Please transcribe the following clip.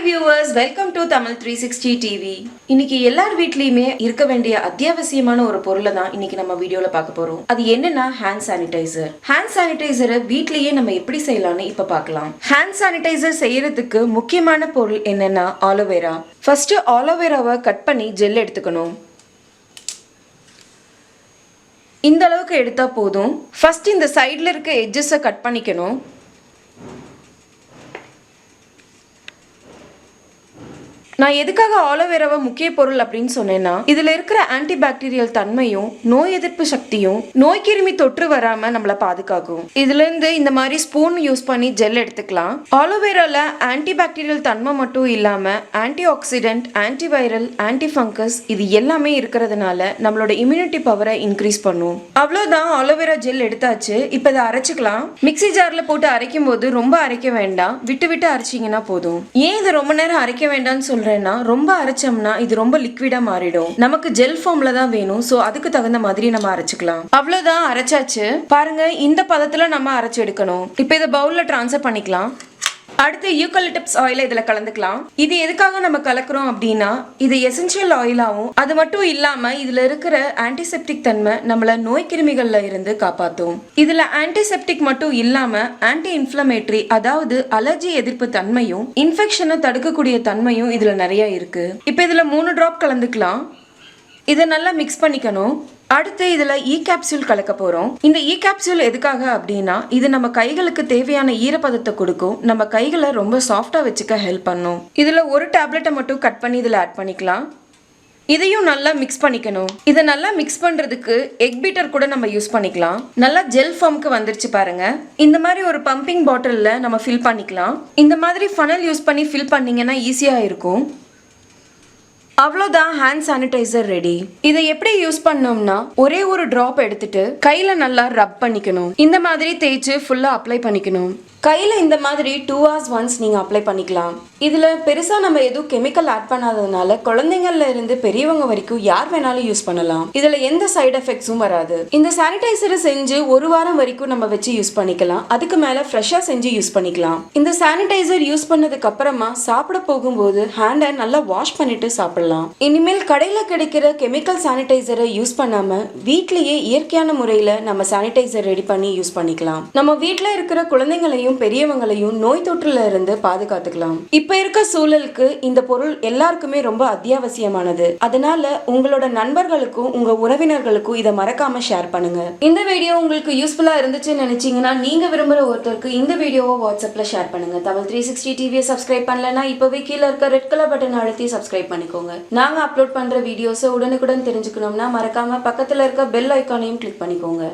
viewers, welcome to TAMIL360 TV. இன்னைக்கு எல்லார் வீட்லயுமே இருக்க வேண்டிய அத்தியாவசியமான ஒரு பொருளை தான் இன்னைக்கு நம்ம வீடியோல பார்க்க போறோம். அது என்னன்னா ஹேண்ட் சானிடைசர். ஹேண்ட் சானிடைசரை வீட்லயே நம்ம எப்படி செய்யலாம்னு இப்ப பார்க்கலாம். ஹேண்ட் சானிடைசர் செய்யறதுக்கு முக்கியமான பொருள் என்னன்னா ஆலோவேரா. ஃபர்ஸ்ட் ஆலோவேராவை கட் பண்ணி ஜெல் எடுத்துக்கணும். இந்த அளவுக்கு எடுத்தா போதும். ஃபர்ஸ்ட் இந்த சைடுல இருக்க எட்ஜஸை கட் பண்ணிக்கணும். நான் எதுக்காக ஆலோவேராவை முக்கிய பொருள் அப்படின்னு சொன்னேன்னா இதுல இருக்கிற ஆன்டிபாக்டீரியல் தன்மையும் நோய் எதிர்ப்பு சக்தியும் நோய் கிருமி தொற்று வராம நம்மளை பாதுகாக்கும். இதுல இருந்து இந்த மாதிரி ஸ்பூன் யூஸ் பண்ணி ஜெல் எடுத்துக்கலாம். ஆலோவேரால ஆன்டிபாக்டீரியல் தன்மை மட்டும் இல்லாம anti accident, antiviral, anti fungus இது எல்லாமே இருக்கிறதுனால நம்மளோட இம்யூனிட்டி பவரை இன்க்ரீஸ் பண்ணும். அவ்வளவுதான், ஆலோவேரா ஜெல் எடுத்தாச்சு. இப்ப இதை அரைச்சுக்கலாம். மிக்சி ஜார்ல போட்டு அரைக்கும் போது ரொம்ப அரைக்க வேண்டாம், விட்டு விட்டு அரைச்சிங்கன்னா போதும். ஏன் இதை ரொம்ப நேரம் அரைக்க வேண்டாம்னு சொல்றேன், ரொம்ப அரைச்சோம்னா இது ரொம்ப லிக்விடா மாறிடும். நமக்கு ஜெல் ஃபார்ம்ல தான் வேணும், சோ அதுக்கு தகுந்த மாதிரி நம்ம அரைச்சுக்கலாம். அவ்வளவுதான், அரைச்சாச்சு. பாருங்க, இந்த பதத்துல நம்ம அரைச்சு எடுக்கணும். இப்போ இதை பவுல்ல ட்ரான்ஸ்ஃபர் பண்ணிக்கலாம். அடுத்து யூகலிப்டஸ் ஆயிலை இதுல கலந்துக்கலாம். இது எதுக்காக நம்ம கலக்குறோம் அப்படின்னா இது எசென்ஷியல் ஆயிலாவும் அது மட்டும் இல்லாம இதுல இருக்கிற ஆன்டிசெப்டிக் தன்மை நம்மள நோய் கிருமிகள்ல இருந்து காப்பாத்தும். இதுல ஆன்டிசெப்டிக் மட்டும் இல்லாம ஆன்டி இன்ஃப்ளமேட்டரி, அதாவது அலர்ஜி எதிர்ப்பு தன்மையும் இன்ஃபெக்ஷனை தடுக்கக்கூடிய தன்மையும் இதுல நிறைய இருக்கு. இப்போ இதுல 3 டிராப் கலந்துக்கலாம். இதை நல்லா மிக்ஸ் பண்ணிக்கணும். அடுத்து இதுல E Capsule கலக்க போறோம். இந்த E Capsule எதுக்காக அப்படின்னா இது நம்ம கைகளுக்கு தேவையான ஈரப்பதத்தை கொடுக்கும். நம்ம கைகளை ரொம்ப சாஃப்டா வச்சுக்க ஹெல்ப் பண்ணும். இதுல ஒரு டேப்லெட்டை மட்டும் கட் பண்ணி இதுல ஆட் பண்ணிக்கலாம். இதையும் நல்லா மிக்ஸ் பண்ணிக்கணும். இதை நல்லா மிக்ஸ் பண்றதுக்கு எக் பீட்டர் கூட நம்ம யூஸ் பண்ணிக்கலாம். நல்லா ஜெல் ஃபார்முக்கு வந்துருச்சு பாருங்க. இந்த மாதிரி ஒரு பம்பிங் பாட்டில்ல நம்ம ஃபில் பண்ணிக்கலாம். இந்த மாதிரி ஃபனல் யூஸ் பண்ணி ஃபில் பண்ணீங்கன்னா ஈஸியா இருக்கும். அவ்வளோதான், ஹேண்ட் சானிடைசர் ரெடி. இதை எப்படி யூஸ் பண்ணோம்னா ஒரே ஒரு டிராப் எடுத்துட்டு கையில நல்லா ரப் பண்ணிக்கணும். இந்த மாதிரி தேய்ச்சி ஃபுல்லா அப்ளை பண்ணிக்கணும். கையில இந்த மாதிரி 2 hours ஒன்ஸ் நீங்க அப்ளை பண்ணிக்கலாம். இதுல பெருசா நம்ம எதுவும் கெமிக்கல் ஆட் பண்ணாததுனால குழந்தைங்கள்ல இருந்து பெரியவங்க வரைக்கும் யார் வேணாலும் யூஸ் பண்ணலாம். இதுல எந்த சைடு எஃபெக்ட்ஸும் வராது. இந்த சானிடைசரை செஞ்சு 1 வாரம் வரைக்கும் நம்ம வச்சு யூஸ் பண்ணிக்கலாம். அதுக்கு மேல ஃப்ரெஷ்ஷா செஞ்சு யூஸ் பண்ணிக்கலாம். இந்த சானிடைசர் யூஸ் பண்ணதுக்கு அப்புறமா சாப்பிட போகும்போது ஹேண்டை நல்லா வாஷ் பண்ணிட்டு சாப்பிடலாம். இனிமேல் கடையில கிடைக்கிற கெமிக்கல் சானிடைசரை யூஸ் பண்ணாம வீட்லயே இயற்கையான முறையில நம்ம சானிடைசர் ரெடி பண்ணி யூஸ் பண்ணிக்கலாம். நம்ம வீட்ல இருக்கிற குழந்தைங்களையும் பெரியவங்களையும் நோய் தொற்றுல இருந்து பாதுகாத்துக்கலாம். இப்ப இருக்க சூழலுக்கு இந்த பொருள் எல்லாருக்குமே ரொம்ப அத்தியாவசியமானது. அதனால உங்களோட நண்பர்களுக்கும் உங்க உறவினர்களுக்கும் இதை மறக்காம ஷேர் பண்ணுங்க. இந்த வீடியோ உங்களுக்கு யூஸ்ஃபுல்லா இருந்துச்சுன்னு நினைச்சீங்கன்னா நீங்க விரும்புற ஒருத்தருக்கு இந்த வீடியோவை வாட்ஸ்அப்ல ஷேர் பண்ணுங்க. TAMIL360 டிவியை சப்ஸ்கிரைப் பண்ணலன்னா இப்பவே கீழே இருக்க ரெட் கலர் பட்டன் அழுத்தி சப்ஸ்கிரைப் பண்ணிக்கோங்க. நாங்க அப்லோட் பண்ற வீடியோஸை உடனுக்குடன் தெரிஞ்சுக்கணும்னா மறக்காம பக்கத்துல இருக்க பெல் ஐக்கானையும் கிளிக் பண்ணிக்கோங்க.